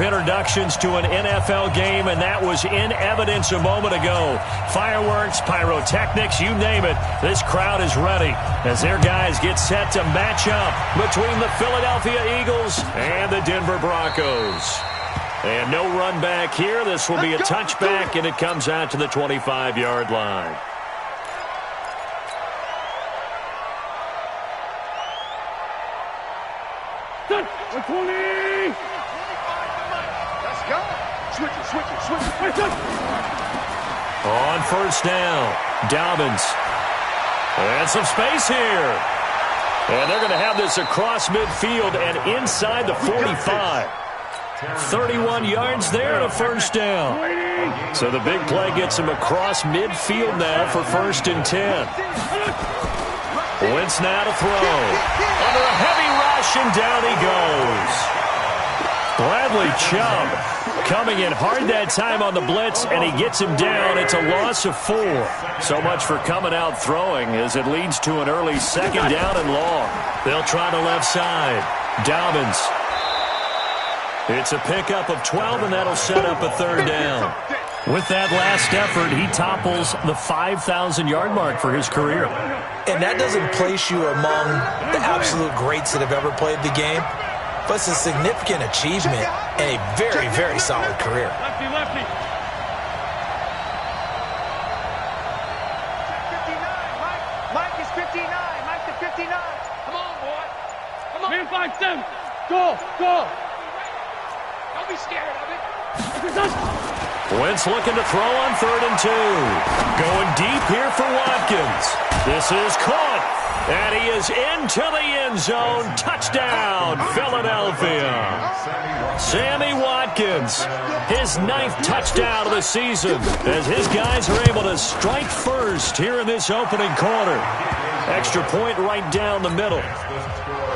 of introductions to an NFL game, and that was in evidence a moment ago. Fireworks, pyrotechnics, you name it. This crowd is ready as their guys get set to match up between the Philadelphia Eagles and the Denver Broncos. And no run back here. This will be a touchback, and it comes out to the 25-yard line. Let's go. Switch it. On first down, Dobbins. And some space here. And they're going to have this across midfield and inside the 45. 31 yards there and a first down. So the big play gets him across midfield now for 1st and 10. Wentz now to throw. Under a heavy rush, and down he goes. Bradley Chubb coming in hard that time on the blitz, and he gets him down. It's a loss of 4. So much for coming out throwing as it leads to an early 2nd down and long. They'll try the left side. Dobbins. It's a pickup of 12, and that'll set up a 3rd down. With that last effort, he topples the 5,000-yard mark for his career. And that doesn't place you among the absolute greats that have ever played the game, but it's a significant achievement and a very, very solid career. Lefty. Mike is 59. Mike to 59. Come on, boy. Come on. Man 5-7. Go. Don't be scared of it. Wentz looking to throw on 3rd and 2. Going deep here for Watkins. This is caught. And he is into the end zone. Touchdown, Philadelphia. Sammy Watkins, his 9th touchdown of the season, as his guys are able to strike first here in this opening quarter. Extra point right down the middle.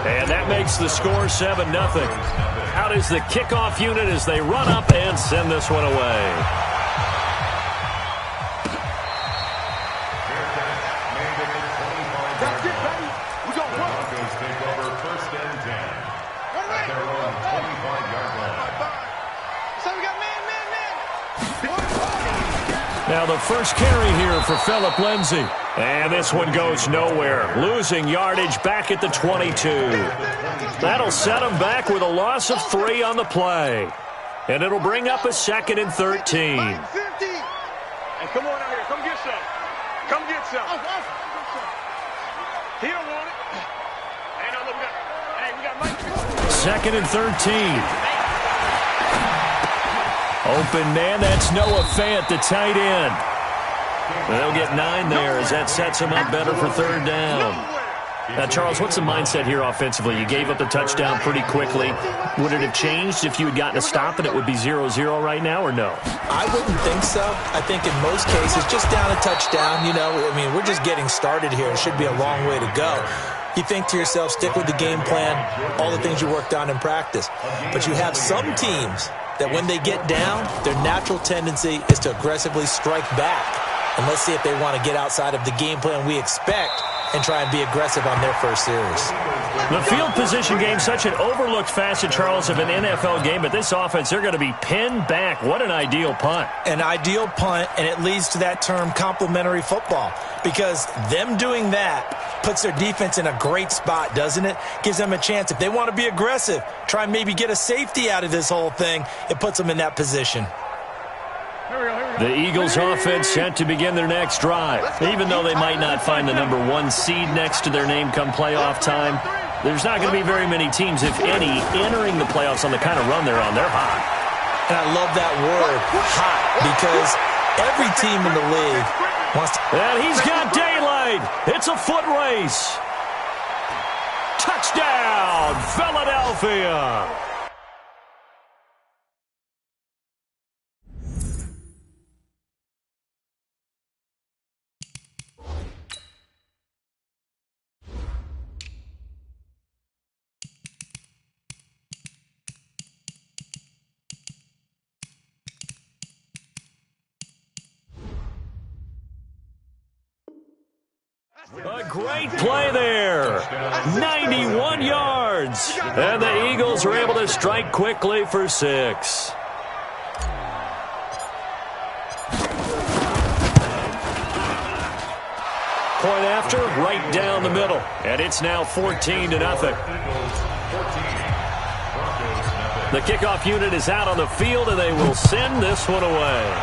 And that makes the score 7-0. Out is the kickoff unit as they run up and send this one away. Now the first carry here for Phillip Lindsay. And this one goes nowhere. Losing yardage back at the 22. That'll set him back with a loss of 3 on the play. And it'll bring up a 2nd and 13. Hey, come on out here. Come get some. He don't want it. Hey, no, look, we got Mike. 2nd and 13. Open man, that's Noah Fant, the tight end. They'll get 9 there as that sets him up better for 3rd down. Now, Charles, what's the mindset here offensively? You gave up the touchdown pretty quickly. Would it have changed if you had gotten a stop and it would be 0-0 right now, or no? I wouldn't think so. I think in most cases, just down a touchdown, we're just getting started here. It should be a long way to go. You think to yourself, stick with the game plan, all the things you worked on in practice. But you have some teams that when they get down, their natural tendency is to aggressively strike back. And let's see if they want to get outside of the game plan we expect and try and be aggressive on their first series. The field position game, such an overlooked facet, Charles, of an NFL game, but this offense, they're going to be pinned back. What an ideal punt. An ideal punt, and it leads to that term complementary football, because them doing that puts their defense in a great spot, doesn't it? Gives them a chance. If they want to be aggressive, try and maybe get a safety out of this whole thing, it puts them in that position. The Eagles offense set to begin their next drive. Even though they might not find the number 1 seed next to their name come playoff time, there's not going to be very many teams, if any, entering the playoffs on the kind of run they're on. They're hot. And I love that word, hot, because every team in the league wants to... And he's got daylight. It's a foot race. Touchdown, Philadelphia. A great play there. 91 yards. yards. And the Eagles are able to strike quickly for 6. Point after, right down the middle. And it's now 14-0. The kickoff unit is out on the field, and they will send this one away.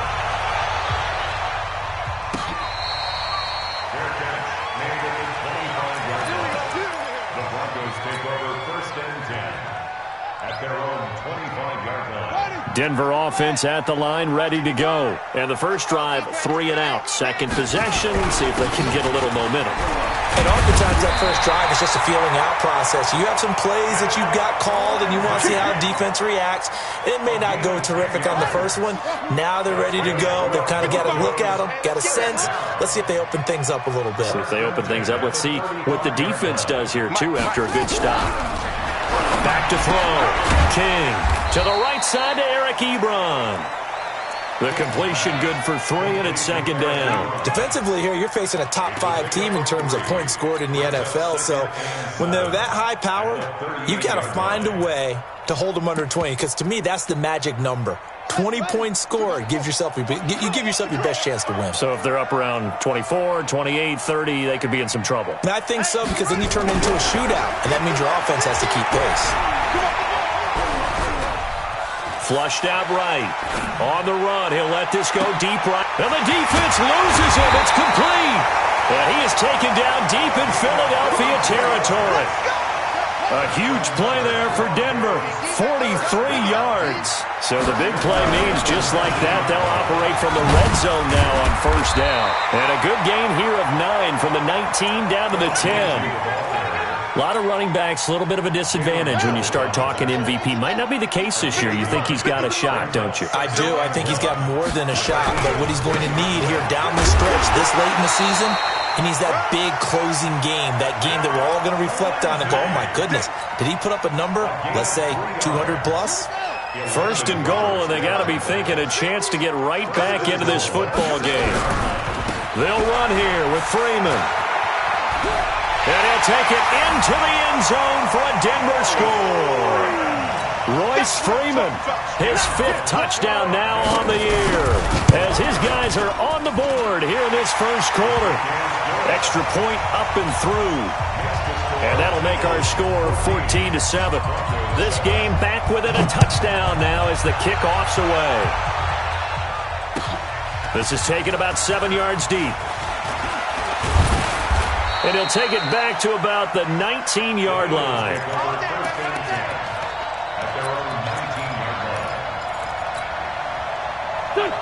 The Broncos take over 1st and 10 at their own 25-yard line. Denver offense at the line, ready to go. And the first drive, 3 and out. Second possession, see if they can get a little momentum. And oftentimes that first drive is just a feeling out process. You have some plays that you've got called and you want to see how the defense reacts. It may not go terrific on the first one. Now they're ready to go. They've kind of got a look at them, got a sense. Let's see if they open things up a little bit. See if they open things up. Let's see what the defense does here, too, after a good stop. Back to throw. King to the right side to Eric Ebron. The completion good for 3, and it's 2nd down. Defensively here, you're facing a top 5 team in terms of points scored in the NFL. So when they're that high powered, you've got to find a way to hold them under 20. Because to me, that's the magic number. 20 points scored gives yourself you give yourself your best chance to win. So if they're up around 24, 28, 30, they could be in some trouble. And I think so, because then you turn it into a shootout, and that means your offense has to keep pace. Flushed out right. On the run, he'll let this go deep right. And the defense loses him. It's complete. And he is taken down deep in Philadelphia territory. A huge play there for Denver. 43 yards. So the big play means just like that, they'll operate from the red zone now on 1st down. And a good gain here of 9 from the 19 down to the 10. A lot of running backs, a little bit of a disadvantage when you start talking MVP. Might not be the case this year. You think he's got a shot, don't you? I do. I think he's got more than a shot. But what he's going to need here down the stretch this late in the season, he needs that big closing game, that game that we're all going to reflect on and go, oh, my goodness, did he put up a number, let's say, 200 plus? 1st and goal, and they got to be thinking a chance to get right back into this football game. They'll run here with Freeman. And he'll take it into the end zone for a Denver score. Royce Freeman, his 5th touchdown now on the year, as his guys are on the board here in this first quarter. Extra point up and through. And that'll make our score 14-7. This game back within a touchdown now as the kickoff's away. This is taken about 7 yards deep. And he'll take it back to about the 19-yard line.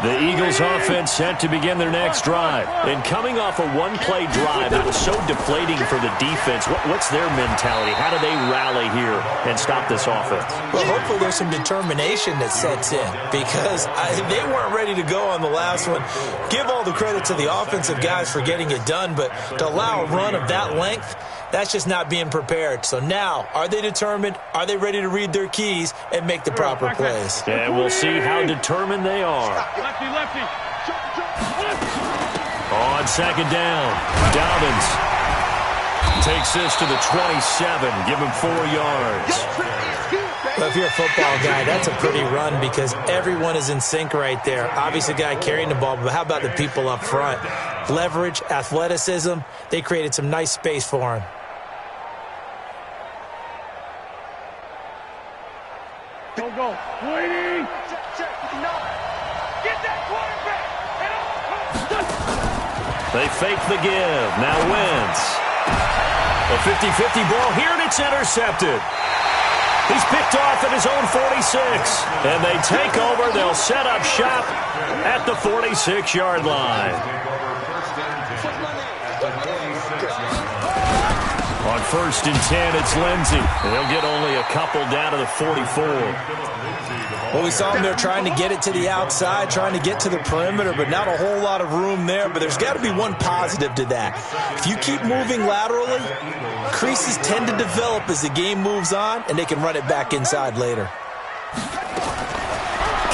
The Eagles offense set to begin their next drive. And coming off a one-play drive that was so deflating for the defense, what's their mentality? How do they rally here and stop this offense? Well, hopefully there's some determination that sets in, because they weren't ready to go on the last one. Give all the credit to the offensive guys for getting it done, but to allow a run of that length, that's just not being prepared. So now, are they determined? Are they ready to read their keys and make the proper plays? And we'll see how determined they are. Lefty, lefty. On 2nd down, Dobbins takes this to the 27. Give him 4 yards. Well, if you're a football guy, that's a pretty run because everyone is in sync right there. Obviously, the guy carrying the ball, but how about the people up front? Leverage, athleticism, they created some nice space for him. Don't go. Waiting. Get that quarterback. They fake the give. Now Wentz. A 50-50 ball here, and it's intercepted. He's picked off at his own 46. And they take over. They'll set up shop at the 46-yard line. On 1st and 10, it's Lindsey. And he'll get only a couple down to the 44. Well, we saw him there trying to get it to the outside, trying to get to the perimeter, but not a whole lot of room there. But there's got to be one positive to that. If you keep moving laterally, creases tend to develop as the game moves on, and they can run it back inside later.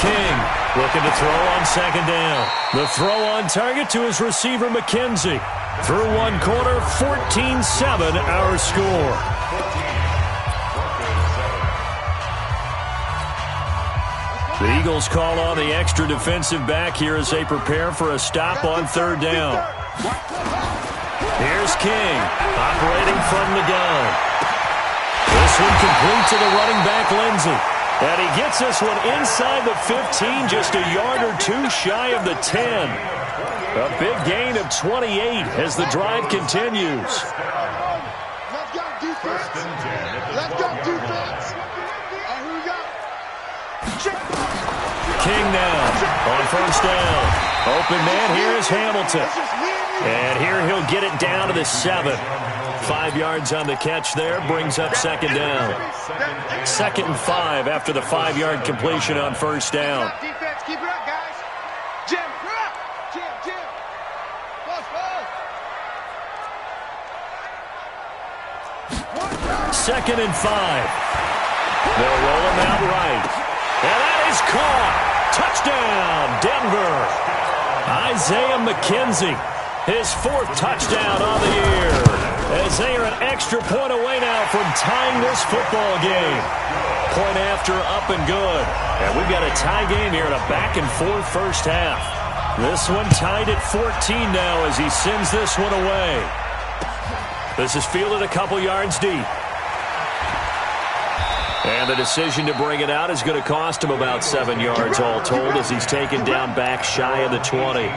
King looking to throw on 2nd down. The throw on target to his receiver, McKenzie. Through one quarter, 14-7 our score. The Eagles call on the extra defensive back here as they prepare for a stop on third down. Here's King, operating from the gun. This one complete to the running back, Lindsey. And he gets this one inside the 15, just a yard or two shy of the 10. A big gain of 28 as the drive continues. Let's go defense. Let's go defense. And here we go. King now on first down. Open man here is Hamilton. And here he'll get it down to the 7. 5 yards on the catch there, brings up second down. 2nd and 5 after the 5-yard completion on first down. Defense, keep it up, guys. Jim, Jim. Close. 2nd and 5. They'll roll him out right. And that is caught. Touchdown, Denver. Isaiah McKenzie, his 4th touchdown on the year. As they are an extra point away now from tying this football game. Point after, up and good. And we've got a tie game here in a back-and-forth first half. This one tied at 14 now as he sends this one away. This is fielded a couple yards deep. And the decision to bring it out is going to cost him about 7 yards all told as he's taken down back shy of the 20.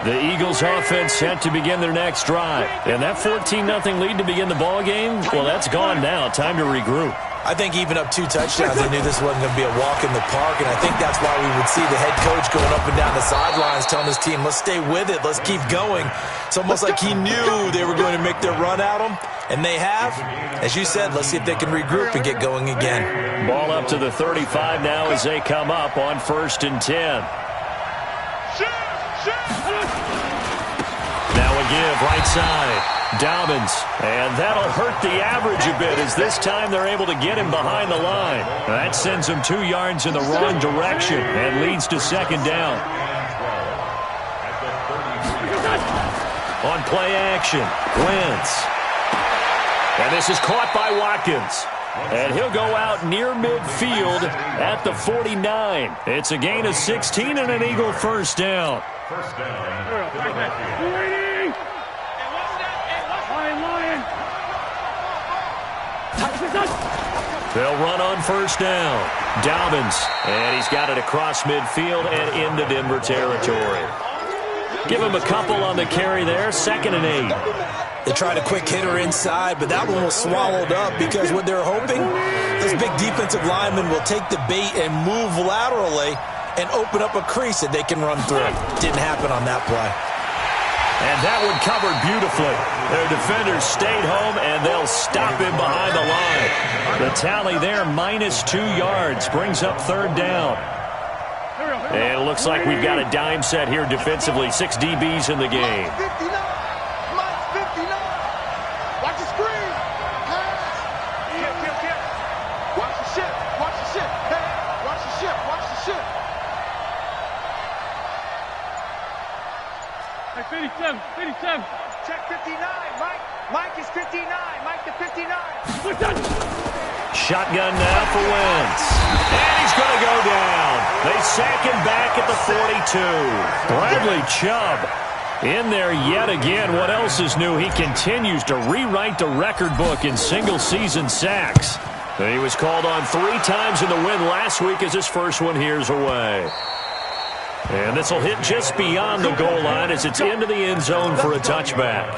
The Eagles offense set to begin their next drive. And that 14-0 lead to begin the ball game, well, that's gone now. Time to regroup. I think even up 2 touchdowns, they knew this wasn't going to be a walk in the park, and I think that's why we would see the head coach going up and down the sidelines telling his team, let's stay with it, let's keep going. It's almost like he knew they were going to make their run at him, and they have. As you said, let's see if they can regroup and get going again. Ball up to the 35 now as they come up on 1st and 10. Now a give, right side. Dobbins, and that'll hurt the average a bit as this time they're able to get him behind the line. That sends him 2 yards in the wrong direction and leads to second down. On play action, Wentz. And this is caught by Watkins. And he'll go out near midfield at the 49. It's a gain of 16 and an Eagle first down. First down. They'll run on first down. Dobbins, and he's got it across midfield and into Denver territory. Give him a couple on the carry there, 2nd and 8. They tried a quick hitter inside, but that one was swallowed up because what they're hoping, those big defensive linemen will take the bait and move laterally and open up a crease that they can run through. Didn't happen on that play. And that one covered beautifully. Their defenders stayed home, and they'll stop him behind the line. The tally there, -2 yards, brings up third down. And it looks like we've got a dime set here defensively. 6 DBs in the game. Mike's 59. Watch the screen. Pass. Watch the ship. Watch the ship. Hey, watch the ship. Watch the ship. Hey, 57. Check 59. Mike is 59. Mike to 59. Shotgun now for Wentz. And he's going to go down. They sack him back at the 42. Bradley Chubb in there yet again. What else is new? He continues to rewrite the record book in single-season sacks. He was called on 3 times in the win last week as his first one here's away. And this will hit just beyond the goal line as it's into the end zone for a touchback.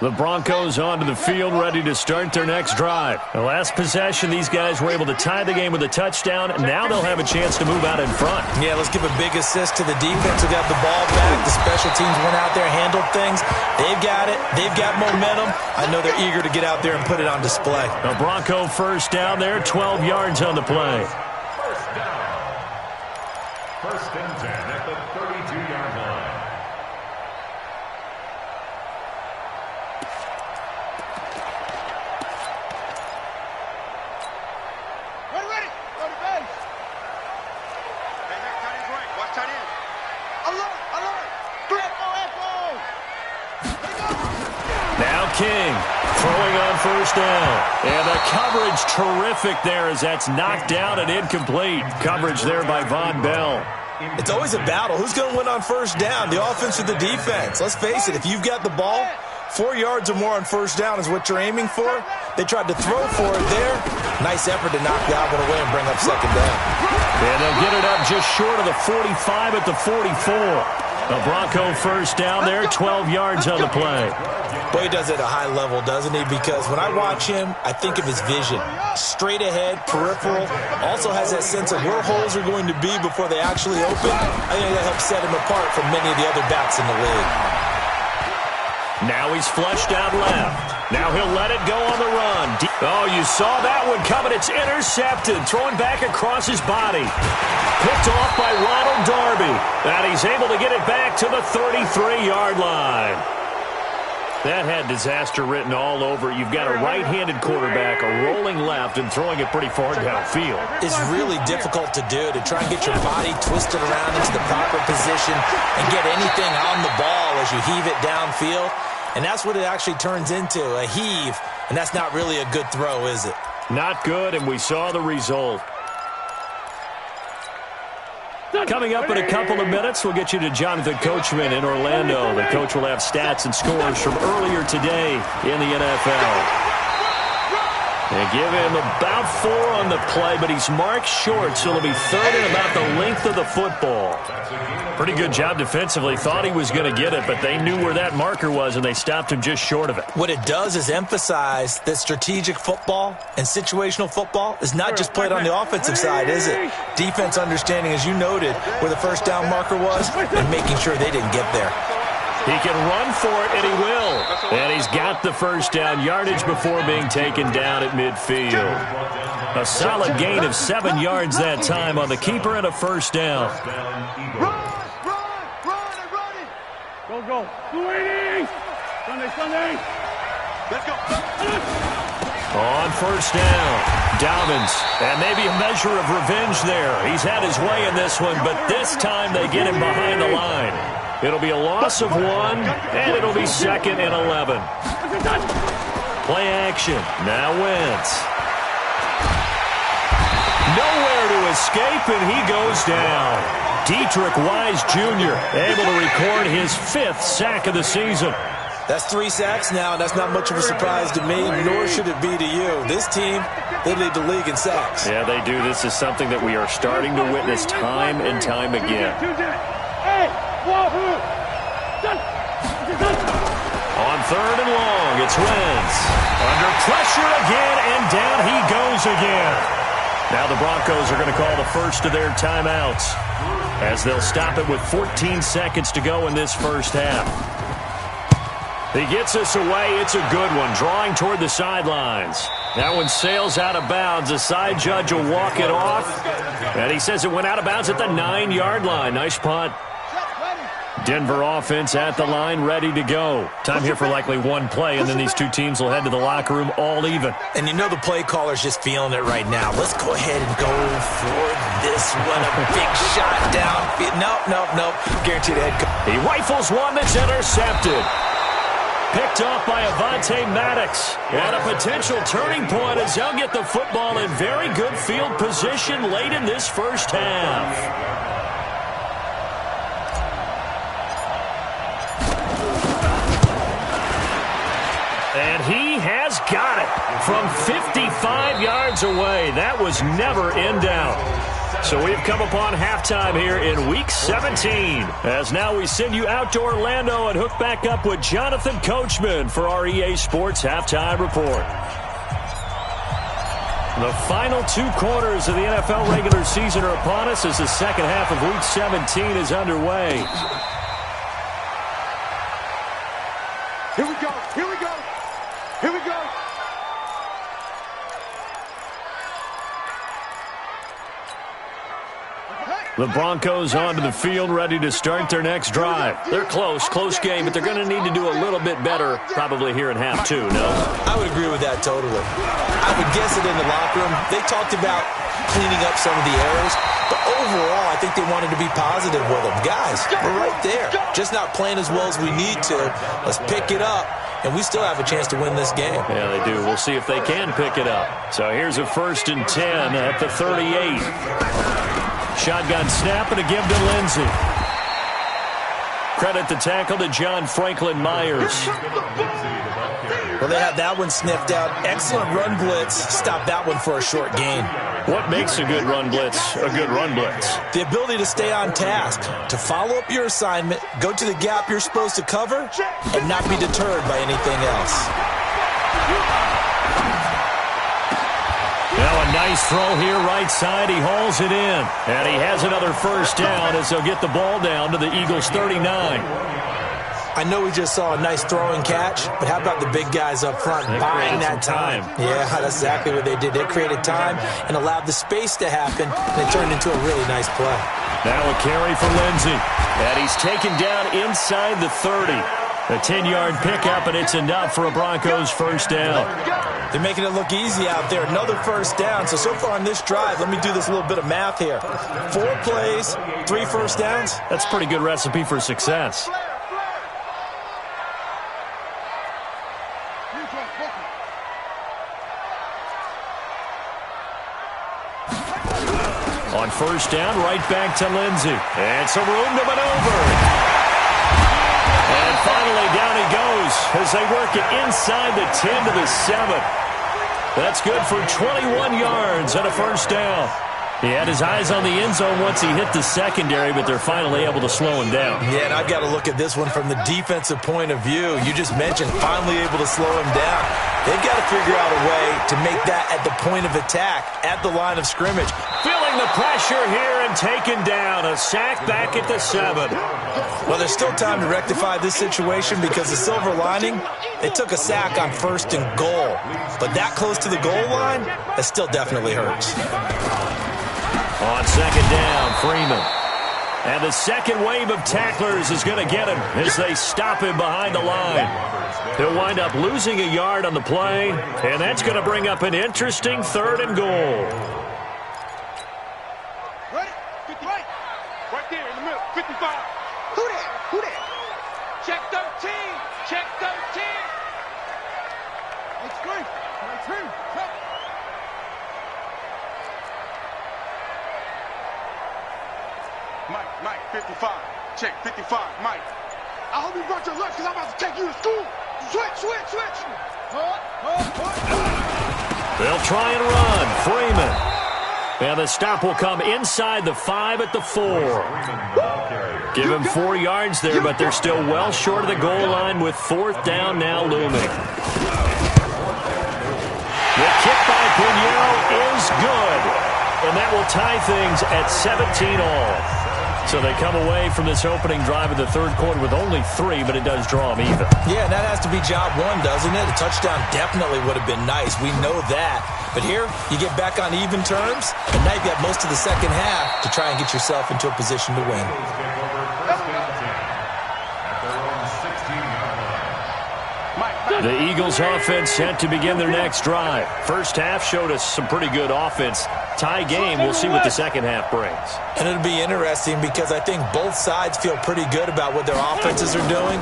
The Broncos onto the field, ready to start their next drive. The last possession, these guys were able to tie the game with a touchdown. Now they'll have a chance to move out in front. Yeah, let's give a big assist to the defense who got the ball back. The special teams went out there, handled things. They've got it. They've got momentum. I know they're eager to get out there and put it on display. A Bronco first down there, 12 yards on the play. First down. 1st and 10 at the 32-yard line. Ready. Go to base. Hey, that cut is right. Tight end. Alert, alert. 3-4. Now King throwing on first down. And the coverage terrific there as that's knocked down and incomplete. Coverage there by Von Bell. It's always a battle. Who's going to win on first down, the offense or the defense? Let's face it, if you've got the ball, 4 yards or more on first down is what you're aiming for. They tried to throw for it there. Nice effort to knock that one away and bring up second down. And they'll get it up just short of the 45 at the 44. The Bronco first down there, 12 yards on the play. Boy, he does it at a high level, doesn't he? Because when I watch him, I think of his vision. Straight ahead, peripheral. Also has that sense of where holes are going to be before they actually open. I think that helps set him apart from many of the other backs in the league. Now he's flushed out left. Now he'll let it go on the run. Oh, you saw that one coming. It's intercepted. Thrown back across his body. Picked off by Ronald Darby. And he's able to get it back to the 33-yard line. That had disaster written all over. You've got a right-handed quarterback, a rolling left, and throwing it pretty far downfield. It's really difficult to do, to try and get your body twisted around into the proper position and get anything on the ball as you heave it downfield. And that's what it actually turns into, a heave. And that's not really a good throw, is it? Not good, and we saw the result. Coming up in a couple of minutes, we'll get you to Jonathan Coachman in Orlando. The coach will have stats and scores from earlier today in the NFL. They give him about 4 on the play, but he's marked short, so it'll be third and about the length of the football. Pretty good job defensively. Thought he was going to get it, but they knew where that marker was, and they stopped him just short of it. What it does is emphasize that strategic football and situational football is not just played on the offensive side, is it? Defense understanding, as you noted, where the first down marker was and making sure they didn't get there. He can run for it, and he will. And he's got the first down yardage before being taken down at midfield. A solid gain of 7 yards that time on the keeper and a first down. Run, and run it. Go. 280. Sunday. Let's go. On first down, Dobbins. And maybe a measure of revenge there. He's had his way in this one, but this time they get him behind the line. It'll be a loss of 1, and it'll be 2nd and 11. Play action. Now Wentz. Nowhere to escape, and he goes down. Dietrich Wise Jr. able to record his 5th sack of the season. That's 3 sacks now, and that's not much of a surprise to me, nor should it be to you. This team, they lead the league in sacks. Yeah, they do. This is something that we are starting to witness time and time again. On third and long, it's Wentz. Under pressure again, and down he goes again. Now the Broncos are going to call the first of their timeouts as they'll stop it with 14 seconds to go in this first half. He gets us away. It's a good one, drawing toward the sidelines. That one sails out of bounds. The side judge will walk it off, and he says it went out of bounds at the 9-yard line. Nice punt. Denver offense at the line, ready to go. Time here for likely one play, and then these two teams will head to the locker room all even. And you know the play caller's just feeling it right now. Let's go ahead and go for this one. A big shot down. Nope. Guaranteed head coach. He rifles one that's intercepted. Picked off by Avonte Maddox. And a potential turning point as they'll get the football in very good field position late in this first half. And he has got it from 55 yards away. That was never in doubt. So we've come upon halftime here in Week 17. As now we send you out to Orlando and hook back up with Jonathan Coachman for our EA Sports Halftime Report. The final 2 quarters of the NFL regular season are upon us as the second half of Week 17 is underway. Here we go. Hey. The Broncos onto the field, ready to start their next drive. They're close game, but they're going to need to do a little bit better probably here in half two, no? I would agree with that totally. I would guess it in the locker room. They talked about cleaning up some of the errors, but overall, I think they wanted to be positive with them. Guys, we're right there. Just not playing as well as we need to. Let's pick it up, and we still have a chance to win this game. Yeah, they do. We'll see if they can pick it up. So here's a 1st and 10 at the 38. Shotgun snap and a give to Lindsey. Credit the tackle to John Franklin Myers. Well, they had that one sniffed out. Excellent run blitz. Stop that one for a short gain. What makes a good run blitz a good run blitz? The ability to stay on task, to follow up your assignment, go to the gap you're supposed to cover, and not be deterred by anything else. Now a nice throw here right side. He hauls it in. And he has another 1st down as they'll get the ball down to the Eagles' 39. I know we just saw a nice throwing catch, but how about the big guys up front buying that time? Yeah, that's exactly what they did. They created time and allowed the space to happen, and it turned into a really nice play. Now a carry for Lindsey. And he's taken down inside the 30. A 10-yard pickup, and it's enough for a Broncos 1st down. They're making it look easy out there. Another 1st down. So far on this drive, let me do this little bit of math here. 4 plays, 3 1st downs. That's a pretty good recipe for success. On 1st down, right back to Lindsey. And some room to maneuver. And finally, down he goes as they work it inside the 10 to the 7. That's good for 21 yards and a 1st down. He had his eyes on the end zone once he hit the secondary, but they're finally able to slow him down. Yeah, and I've got to look at this one from the defensive point of view. You just mentioned finally able to slow him down. They've got to figure out a way to make that at the point of attack, at the line of scrimmage. Feeling the pressure here and taken down. A sack back at the 7. Well, there's still time to rectify this situation because the silver lining, they took a sack on 1st and goal. But that close to the goal line, that still definitely hurts. On 2nd down, Freeman. And the second wave of tacklers is going to get him as they stop him behind the line. He'll wind up losing a yard on the play, and that's going to bring up an interesting 3rd and goal. Ready? 50 right. Right there in the middle. 55. Who that? Who that? Check 13. Check 13. It's great. 13. Check. Mike, 55. Check 55, Mike. I hope you brought your lunch because I'm about to take you to school. Switch. They'll try and run. Freeman. And the stop will come inside the 5 at the 4. Give him 4 yards there, but they're still well short of the goal line with 4th down now looming. The kick by Pinheiro is good. And that will tie things at 17 all. So they come away from this opening drive of the 3rd quarter with only 3, but it does draw them even. Yeah, that has to be job 1, doesn't it? A touchdown definitely would have been nice. We know that. But here, you get back on even terms, and now you've got most of the second half to try and get yourself into a position to win. The Eagles offense set to begin their next drive. First half showed us some pretty good offense. Tie game, we'll see what the second half brings. And it'll be interesting because I think both sides feel pretty good about what their offenses are doing.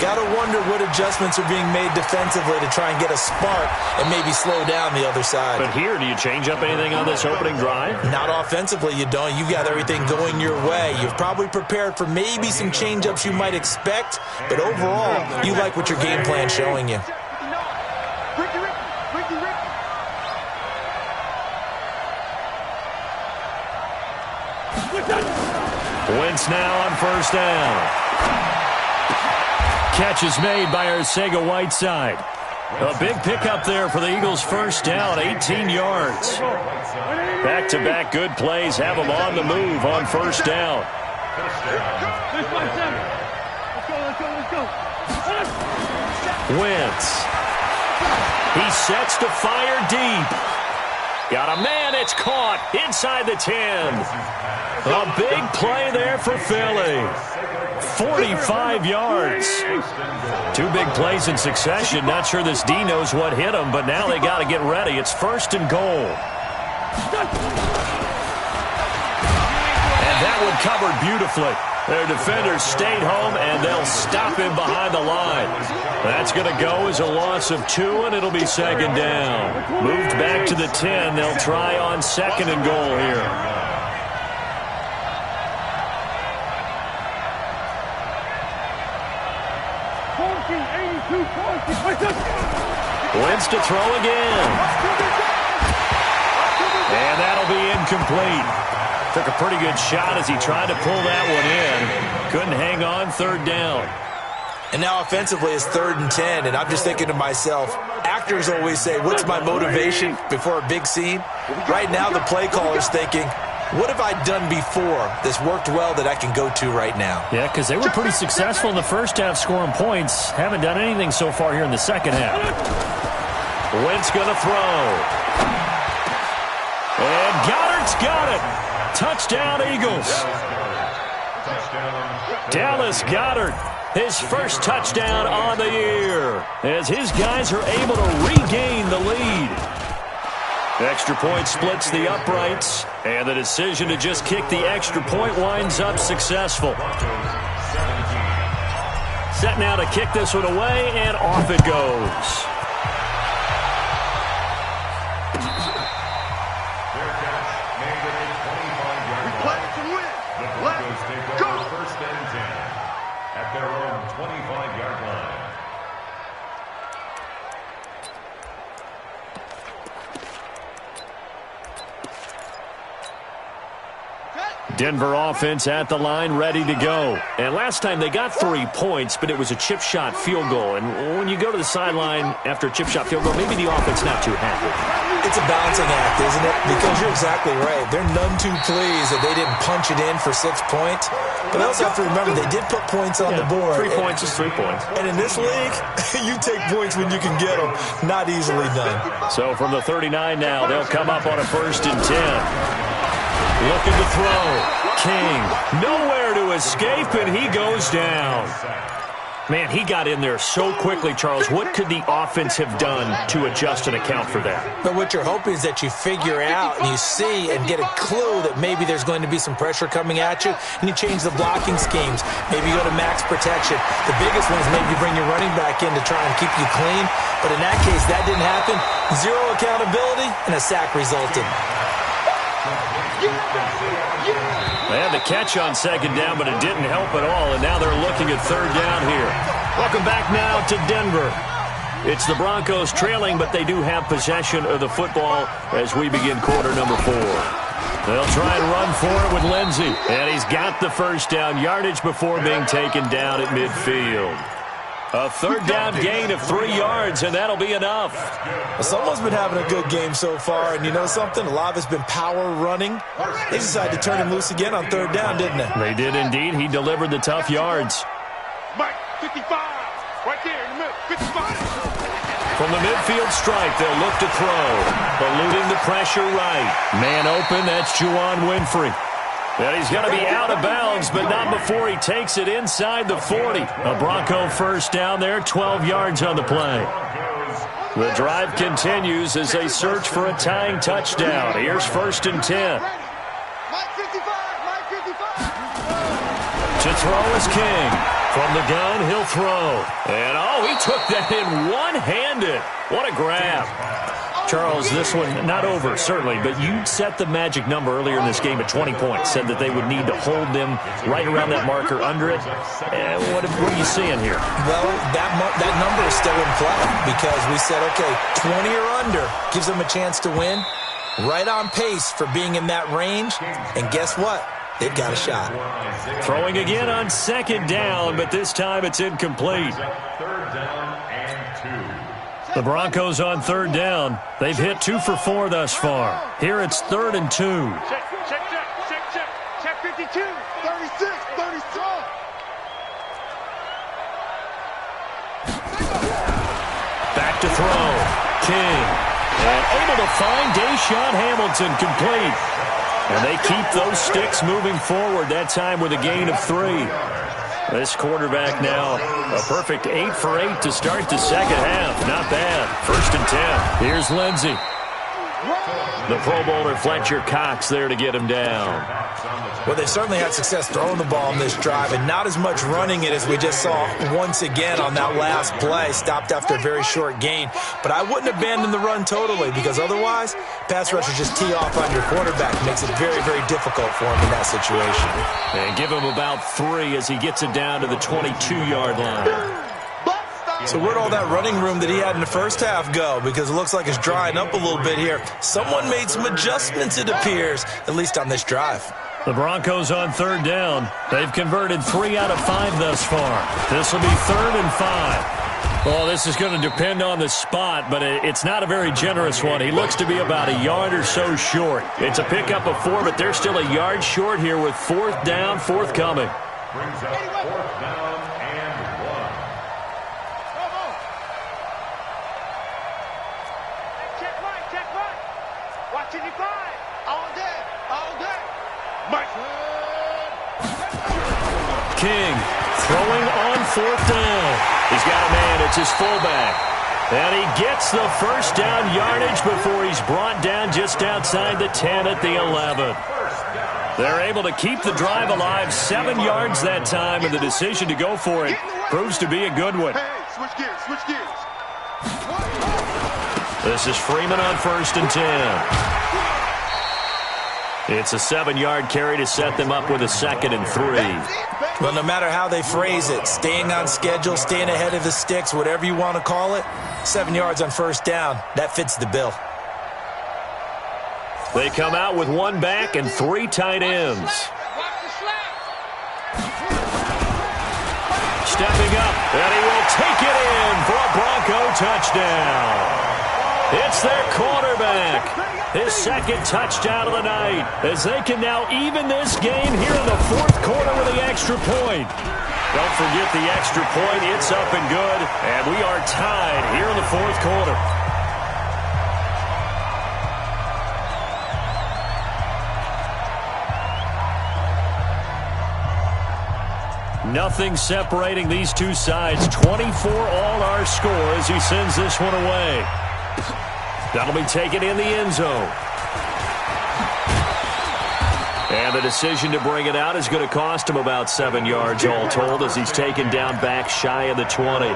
Got to wonder what adjustments are being made defensively to try and get a spark and maybe slow down the other side. But here, do you change up anything on this opening drive? Not offensively, you don't. You've got everything going your way. You've probably prepared for maybe some change-ups you might expect, but overall, you like what your game plan's showing you. Wentz now on 1st down. Catch is made by Arcega-Whiteside. A big pickup there for the Eagles' 1st down, 18 yards. Back-to-back good plays have them on the move on 1st down. Wentz. He sets to fire deep. Got a man, it's caught inside the 10. A big play there for Philly. 45 yards. Two big plays in succession. Not sure this D knows what hit him, but now they got to get ready. It's 1st and goal. And that one covered beautifully. Their defenders stayed home, and they'll stop him behind the line. That's going to go as a loss of 2, and it'll be 2nd down. Moved back to the 10. They'll try on 2nd and goal here. Wins to throw again. And that'll be incomplete. Took a pretty good shot as he tried to pull that one in. Couldn't hang on, 3rd down. And now offensively it's 3rd and 10, and I'm just thinking to myself, actors always say, what's my motivation before a big scene? Right now the play caller's thinking, what have I done before that's worked well that I can go to right now? Yeah, because they were pretty successful in the first half scoring points. Haven't done anything so far here in the second half. Wentz going to throw. And Goddard's got it. Touchdown, Eagles. Dallas Goedert, his first touchdown on the year, as his guys are able to regain the lead. Extra point splits the uprights, and the decision to just kick the extra point winds up successful. Set now to kick this one away, and off it goes. Denver offense at the line, ready to go. And last time they got 3 points, but it was a chip shot field goal. And when you go to the sideline after a chip shot field goal, maybe the offense not too happy. It's a balancing act, isn't it? Because you're exactly right. They're none too pleased that they didn't punch it in for 6 points. But I also have to remember they did put points on the board. 3 points is 3 points. And in this league, you take points when you can get them. Not easily done. So from the 39 now, they'll come up on a 1st and 10. Looking to throw. King, nowhere to escape, and he goes down. Man, he got in there so quickly, Charles. What could the offense have done to adjust and account for that? But what you're hoping is that you figure out and you see and get a clue that maybe there's going to be some pressure coming at you, and you change the blocking schemes. Maybe you go to max protection. The biggest one is maybe you bring your running back in to try and keep you clean. But in that case, that didn't happen. 0 accountability, and a sack resulted. They had the catch on 2nd down, but it didn't help at all, and now they're looking at 3rd down here. Welcome back now to Denver. It's the Broncos trailing, but they do have possession of the football as we begin quarter number 4. They'll try and run for it with Lindsey, and he's got the 1st down yardage before being taken down at midfield. A 3rd down gain of 3 yards, and that'll be enough. Well, someone's been having a good game so far, and you know something? A lot of it's been power running. They decided to turn him loose again on 3rd down, didn't they? They did indeed. He delivered the tough yards. Mike, 55, right there in the middle, 55. From the midfield stripe, they'll look to throw. Eluding the pressure right. Man open, that's Juwan Winfrey. And he's going to be out of bounds, but not before he takes it inside the 40. A Bronco 1st down there, 12 yards on the play. The drive continues as they search for a tying touchdown. Here's 1st and 10. Mike 55, Mike 55. To throw is King. From the gun, he'll throw. And, oh, he took that in one-handed. What a grab. Charles, this one not over, certainly, but you set the magic number earlier in this game at 20 points, said that they would need to hold them right around that marker under it. What are you seeing here? Well, that number is still in play because we said, okay, 20 or under gives them a chance to win. Right on pace for being in that range, and guess what? They've got a shot. Throwing again on 2nd down, but this time it's incomplete. 3rd down and 2. The Broncos on 3rd down. They've hit 2 for 4 thus far. Here it's 3rd and 2. Check 52. 36, 37. Back to throw. King. And able to find Deshaun Hamilton complete. And they keep those sticks moving forward, that time with a gain of 3. This quarterback now a perfect 8 for 8 to start the second half. Not bad. 1st and 10. Here's Lindsey. The Pro Bowler Fletcher Cox there to get him down. Well, they certainly had success throwing the ball on this drive, and not as much running it as we just saw once again on that last play. Stopped after a very short gain. But I wouldn't abandon the run totally, because otherwise, pass rushers just tee off on your quarterback. Makes it very, very difficult for him in that situation. And give him about 3 as he gets it down to the 22-yard line. So where'd all that running room that he had in the first half go? Because it looks like it's drying up a little bit here. Someone made some adjustments, it appears, at least on this drive. The Broncos on 3rd down. They've converted 3 out of 5 thus far. This will be 3rd and 5. Well, this is going to depend on the spot, but it's not a very generous one. He looks to be about a yard or so short. It's a pickup of 4, but they're still a yard short here with 4th down forthcoming. Brings up 4th down and 1. Check right. Watch it, divide. All day. Mike. King throwing on 4th down. He's got a man. It's his fullback. And he gets the first down yardage before he's brought down just outside the 10 at the 11. They're able to keep the drive alive, 7 yards that time, and the decision to go for it proves to be a good one. Hey, switch gears. This is Freeman on 1st and 10. It's a 7-yard carry to set them up with a 2nd and 3. Well, no matter how they phrase it, staying on schedule, staying ahead of the sticks, whatever you want to call it, 7 yards on 1st down, that fits the bill. They come out with 1 back and 3 tight ends. Stepping up, and he will take it in for a Bronco touchdown. It's their quarterback. His 2nd touchdown of the night, as they can now even this game here in the 4th quarter with the extra point. Don't forget the extra point. It's up and good, and we are tied here in the 4th quarter. Nothing separating these two sides. 24 all our score as he sends this one away. That'll be taken in the end zone. And the decision to bring it out is going to cost him about 7 yards all told as he's taken down back shy of the 20.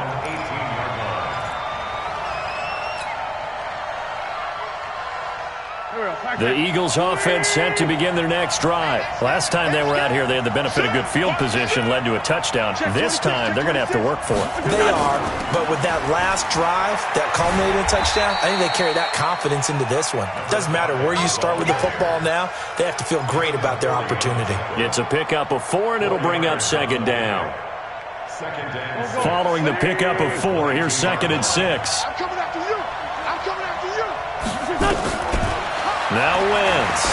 The Eagles offense set to begin their next drive. Last time they were out here, they had the benefit of good field position, led to a touchdown. This time, they're going to have to work for it. They are, but with that last drive, that culminated in a touchdown, I think they carry that confidence into this one. It doesn't matter where you start with the football now, they have to feel great about their opportunity. It's a pickup of 4, and it'll bring up 2nd down. Following the pickup of 4, here's 2nd and 6. I'm coming after you. Now Wentz.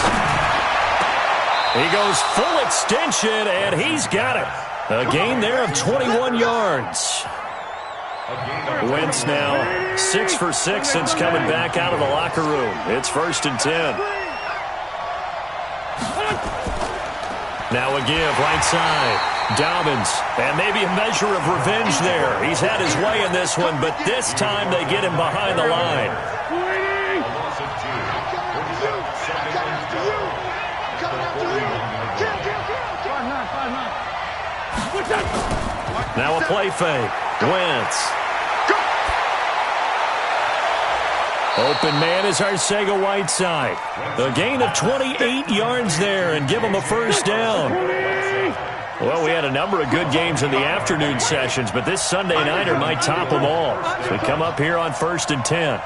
He goes full extension, and he's got it. A gain there of 21 yards. Wentz now 6 for 6 since coming back out of the locker room. It's 1st and 10. Now a give right side. Dobbins, and maybe a measure of revenge there. He's had his way in this one, but this time they get him behind the line. Now a play fake. Wentz. Open man is Arcega-Whiteside. A gain of 28 yards there and give him a first down. Well, we had a number of good games in the afternoon sessions, but this Sunday nighter might top them all. So we come up here on 1st and 10.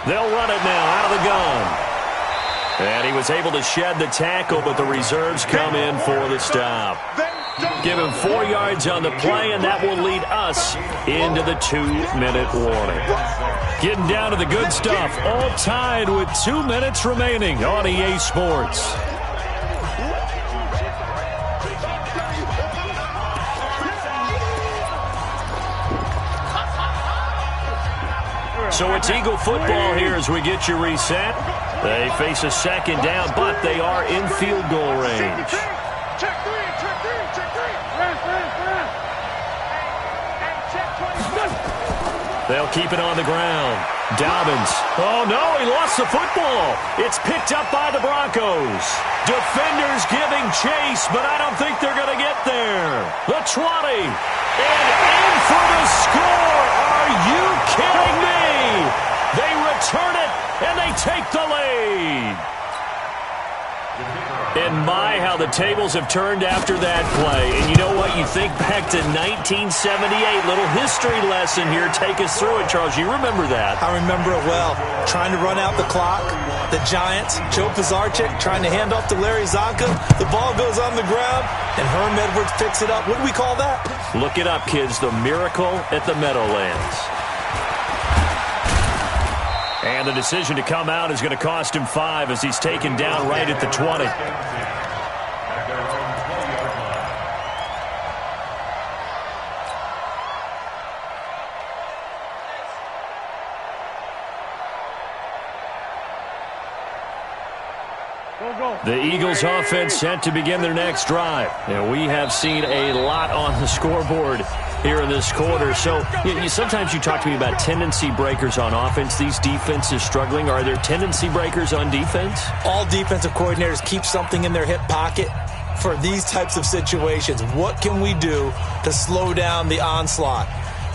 They'll run it now out of the gun. And he was able to shed the tackle, but the reserves come in for the stop. Give him 4 yards on the play, and that will lead us into the 2-minute warning. Getting down to the good stuff, all tied with 2 minutes remaining on EA Sports. So it's Eagle football here as we get you reset. They face a second down, but they are in field goal range. Check three, check three, check three. They'll keep it on the ground. Dobbins. Oh, no, he lost the football. It's picked up by the Broncos. Defenders giving chase, but I don't think they're going to get there. The 20. And in for the score. Are you kidding me? They return it, and they take the lead. And my, how the tables have turned after that play. And you know what? You think back to 1978. Little history lesson here. Take us through it, Charles. You remember that. I remember it well. Trying to run out the clock. The Giants, Joe Pizarczyk trying to hand off to Larry Zonka. The ball goes on the ground, and Herm Edwards picks it up. What do we call that? Look it up, kids. The miracle at the Meadowlands. And the decision to come out is going to cost him 5 as he's taken down right at the 20. The Eagles offense set to begin their next drive. And we have seen a lot on the scoreboard here in this quarter. So sometimes you talk to me about tendency breakers on offense. These defenses struggling. Are there tendency breakers on defense? All defensive coordinators keep something in their hip pocket for these types of situations. What can we do to slow down the onslaught?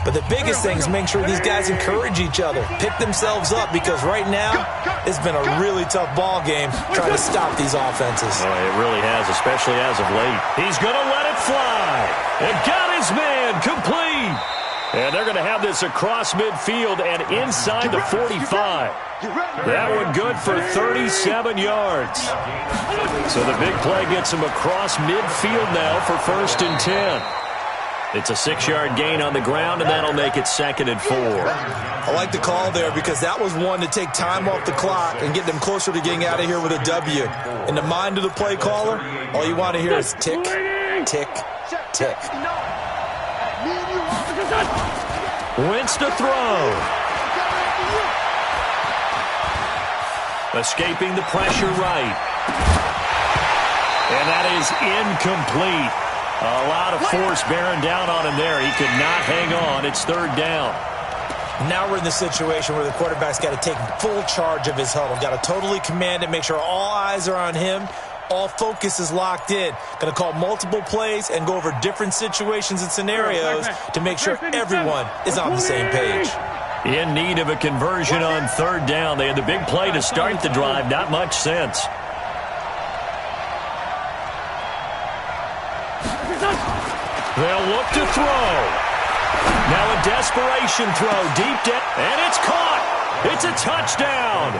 But the biggest thing is make sure these guys encourage each other, pick themselves up, because right now it's been a really tough ball game trying to stop these offenses. Oh, it really has, especially as of late. He's going to let it fly. And got his man complete. And they're going to have this across midfield and inside the 45. That one good for 37 yards. So the big play gets him across midfield now for 1st and 10. It's a 6-yard gain on the ground, and that'll make it 2nd and 4. I like the call there because that was one to take time off the clock and get them closer to getting out of here with a W. In the mind of the play caller, all you want to hear is tick, tick, tick. Wentz to throw. Escaping the pressure right. And that is incomplete. A lot of force bearing down on him there. He could not hang on. It's 3rd down. Now we're in the situation where the quarterback's got to take full charge of his huddle. Got to totally command it, make sure all eyes are on him. All focus is locked in. Going to call multiple plays and go over different situations and scenarios to make sure everyone is on the same page. In need of a conversion on 3rd down. They had the big play to start the drive. Not much sense. They'll look to throw. Now a desperation throw deep down, and it's caught. It's a touchdown.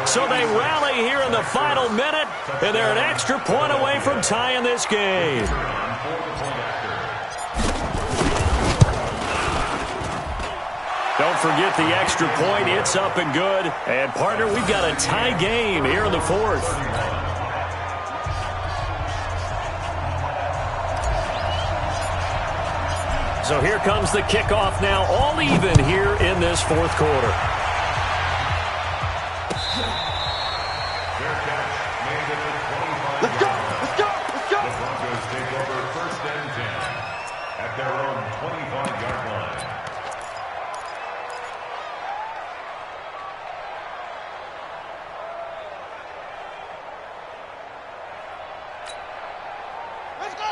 So they rally here in the final minute, and they're an extra point away from tying this game. Don't forget the extra point. It's up and good. And, partner, we've got a tie game here in the 4th. So here comes the kickoff now, all even here in this 4th quarter. Let's go, let's go, let's go. The Broncos take over 1st and 10 at their own 25-yard line.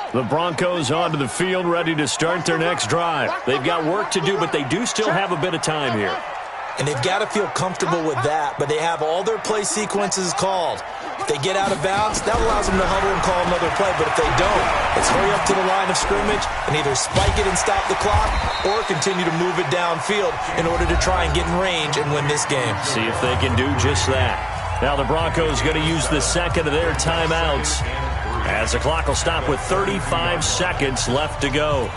The Broncos onto the field, ready to start their next drive. They've got work to do, but they do still have a bit of time here. And they've got to feel comfortable with that, but they have all their play sequences called. If they get out of bounds, that allows them to huddle and call another play, but if they don't, it's hurry up to the line of scrimmage and either spike it and stop the clock or continue to move it downfield in order to try and get in range and win this game. See if they can do just that. Now the Broncos going to use the second of their timeouts, as the clock will stop with 35 seconds left to go.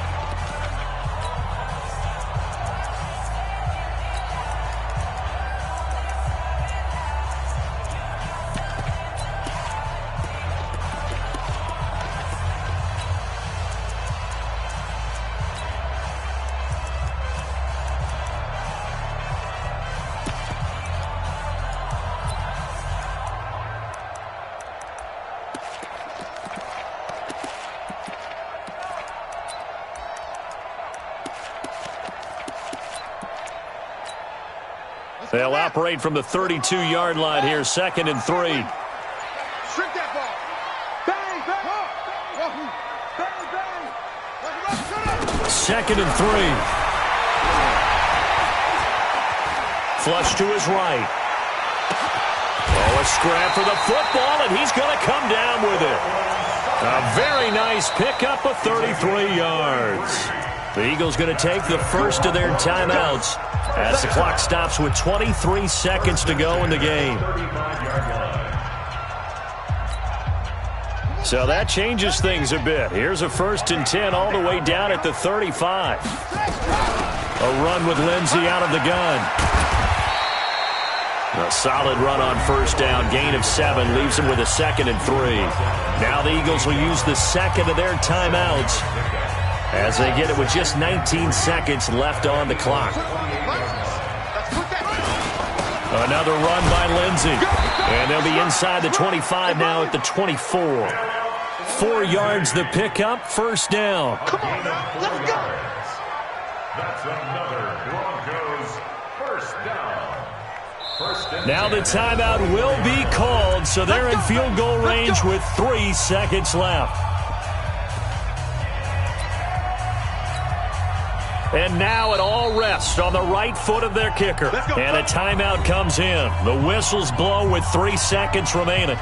They'll operate from the 32-yard line here, 2nd and 3. Shrink that ball. Bang, bang. Bang, bang. 2nd and 3. Flush to his right. Oh, a scrap for the football, and he's going to come down with it. A very nice pickup of 33 yards. The Eagles going to take the first of their timeouts as the clock stops with 23 seconds to go in the game. So that changes things a bit. Here's a 1st and 10 all the way down at the 35. A run with Lindsey out of the gun. A solid run on 1st down. Gain of 7 leaves him with a 2nd and 3. Now the Eagles will use the second of their timeouts as they get it with just 19 seconds left on the clock. Another run by Lindsey. And they'll be inside the 25 now at the 24. 4 yards the pickup, 1st down. Come on, let's go. That's another Broncos 1st down. Now the timeout will be called, so they're in field goal range with 3 seconds left. And now it all rests on the right foot of their kicker. And a timeout comes in. The whistles blow with 3 seconds remaining.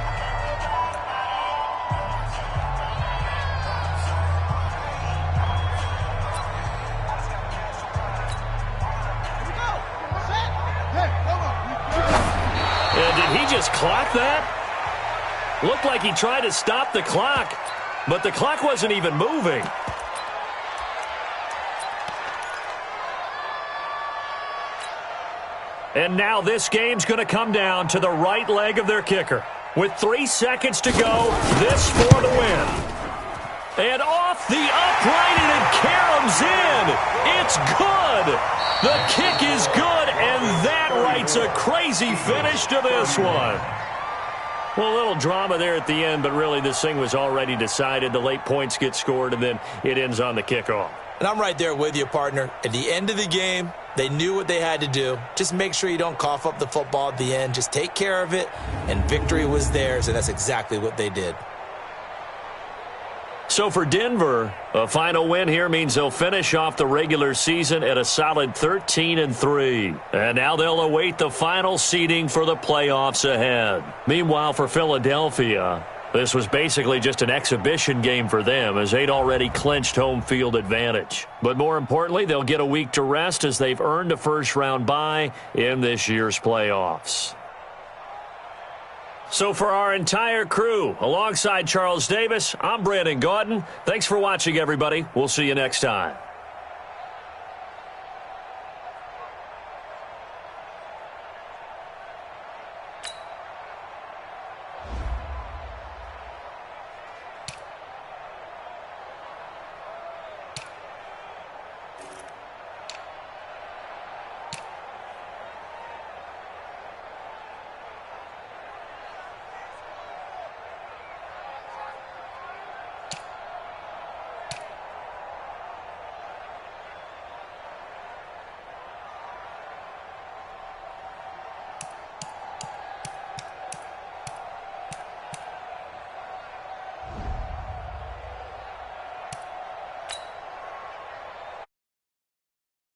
And did he just clock that? Looked like he tried to stop the clock, but the clock wasn't even moving. And now this game's going to come down to the right leg of their kicker. With 3 seconds to go, this for the win. And off the upright, and it caroms in. It's good. The kick is good, and that writes a crazy finish to this one. Well, a little drama there at the end, but really this thing was already decided. The late points get scored, and then it ends on the kickoff. And I'm right there with you, partner. At the end of the game, they knew what they had to do. Just make sure you don't cough up the football at the end. Just take care of it, and victory was theirs, and that's exactly what they did. So for Denver, a final win here means they'll finish off the regular season at a solid 13-3. And now they'll await the final seeding for the playoffs ahead. Meanwhile, for Philadelphia, this was basically just an exhibition game for them as they'd already clinched home field advantage. But more importantly, they'll get a week to rest as they've earned a first-round bye in this year's playoffs. So for our entire crew, alongside Charles Davis, I'm Brandon Gaudin. Thanks for watching, everybody. We'll see you next time.